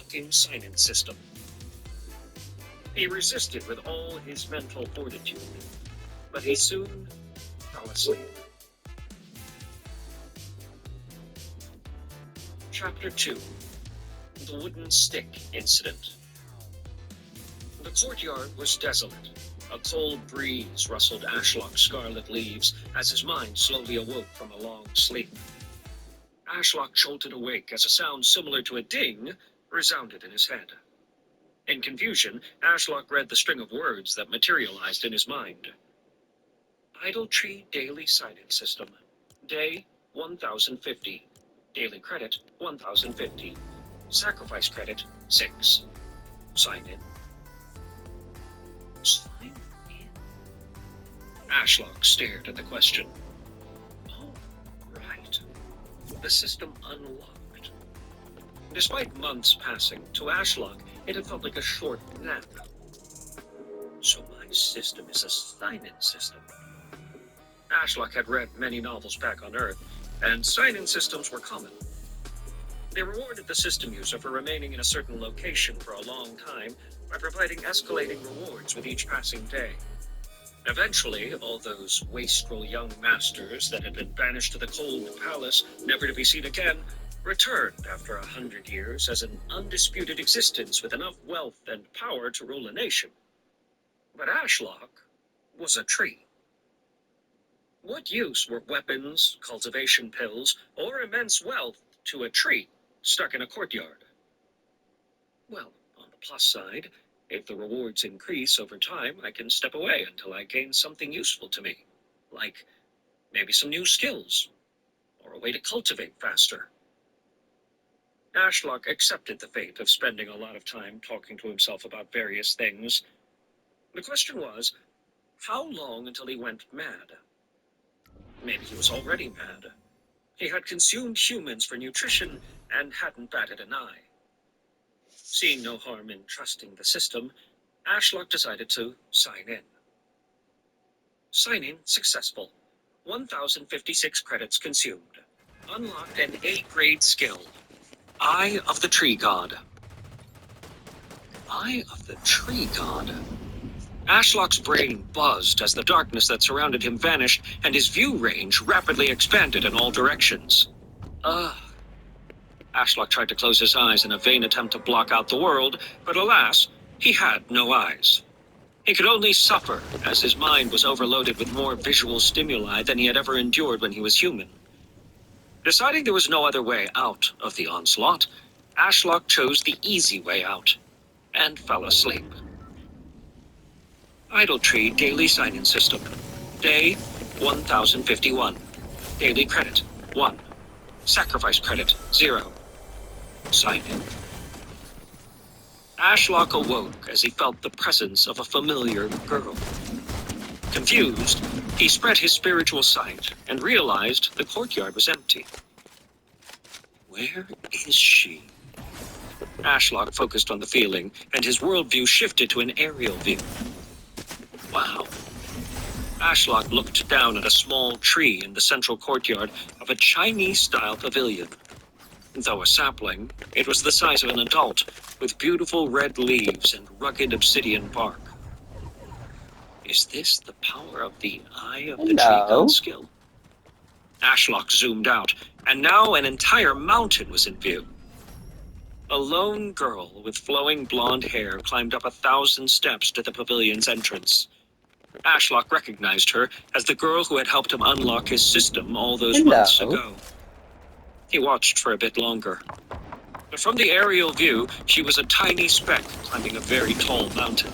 working sign-in system. He resisted with all his mental fortitude, but he soon fell asleep. Chapter 2. The Wooden Stick Incident. The courtyard was desolate. A cold breeze rustled Ashlock's scarlet leaves as his mind slowly awoke from a long sleep. Ashlock jolted awake as a sound similar to a ding resounded in his head. In confusion, Ashlock read the string of words that materialized in his mind. Idle Tree Daily Sign-In System. Day 1050. Daily credit 1050. Sacrifice credit 6. Sign in. Sign in? Ashlock stared at the question. Oh, right. The system unlocked. Despite months passing, to Ashlock, it had felt like a short nap. So my system is a sign-in system. Ashlock had read many novels back on Earth, and sign-in systems were common. They rewarded the system user for remaining in a certain location for a long time by providing escalating rewards with each passing day. Eventually, all those wastrel young masters that had been banished to the cold palace, never to be seen again, returned after 100 years as an undisputed existence with enough wealth and power to rule a nation. But Ashlock was a tree. What use were weapons, cultivation pills, or immense wealth to a tree stuck in a courtyard? Well, on the plus side, if the rewards increase over time, I can step away until I gain something useful to me, like maybe some new skills, or a way to cultivate faster. Ashlock accepted the fate of spending a lot of time talking to himself about various things. The question was, how long until he went mad? Maybe he was already mad. He had consumed humans for nutrition and hadn't batted an eye. Seeing no harm in trusting the system, Ashlock decided to sign in. Sign-in successful. 1056 credits consumed. Unlocked an A-grade skill. Eye of the Tree God. Eye of the Tree God? Ashlock's brain buzzed as the darkness that surrounded him vanished and his view range rapidly expanded in all directions. Ashlock tried to close his eyes in a vain attempt to block out the world, but alas, he had no eyes. He could only suffer as his mind was overloaded with more visual stimuli than he had ever endured when he was human. Deciding there was no other way out of the onslaught, Ashlock chose the easy way out and fell asleep. Idle Tree Daily Sign-In System. Day 1051. Daily credit 1. Sacrifice credit 0. Sign in. Ashlock awoke as he felt the presence of a familiar girl. Confused, he spread his spiritual sight and realized the courtyard was empty. Where is she? Ashlock focused on the feeling, and his worldview shifted to an aerial view. Wow. Ashlock looked down at a small tree in the central courtyard of a Chinese-style pavilion. Though a sapling, it was the size of an adult, with beautiful red leaves and rugged obsidian bark. Is this the power of the Eye of the Tree God skill? Ashlock zoomed out, and now an entire mountain was in view. A lone girl with flowing blonde hair climbed up 1,000 steps to the pavilion's entrance. Ashlock recognized her as the girl who had helped him unlock his system all those months ago. He watched for a bit longer. But from the aerial view, she was a tiny speck climbing a very tall mountain.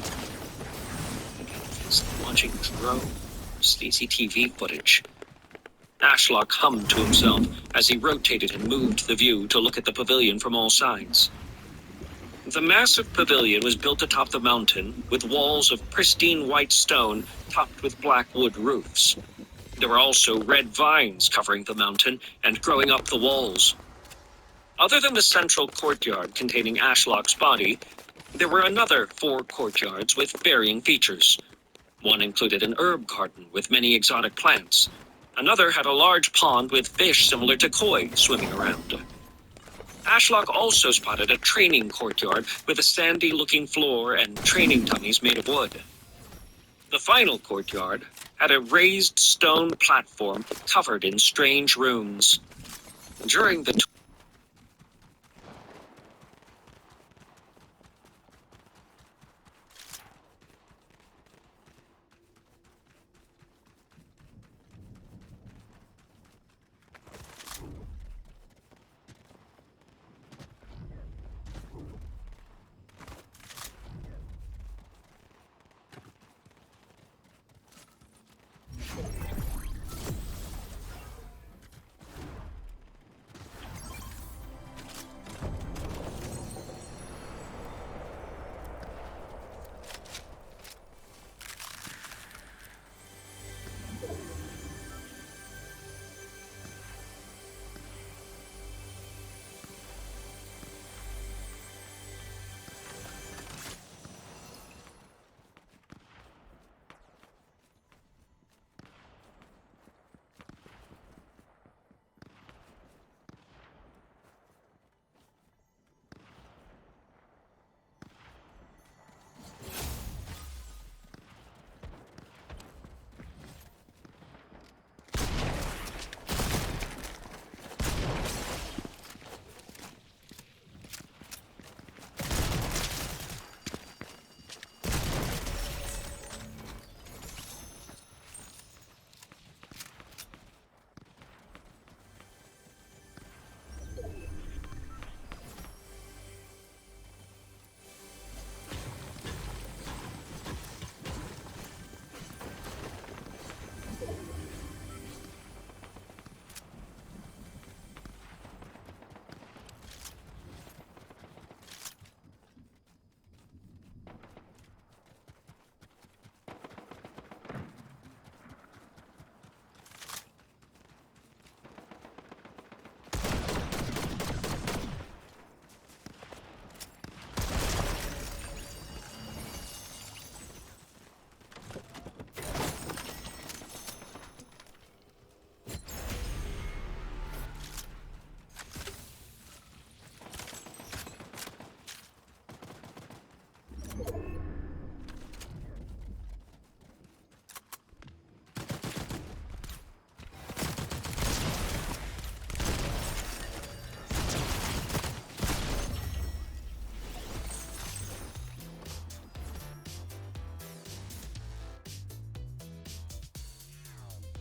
He's watching drone CCTV footage. Ashlock hummed to himself as he rotated and moved the view to look at the pavilion from all sides. The massive pavilion was built atop the mountain with walls of pristine white stone topped with black wood roofs. There were also red vines covering the mountain and growing up the walls. Other than the central courtyard containing Ashlock's body, there were another 4 courtyards with varying features. One included an herb garden with many exotic plants. Another had a large pond with fish similar to koi swimming around. Ashlock also spotted a training courtyard with a sandy-looking floor and training dummies made of wood. The final courtyard had a raised stone platform covered in strange runes. During the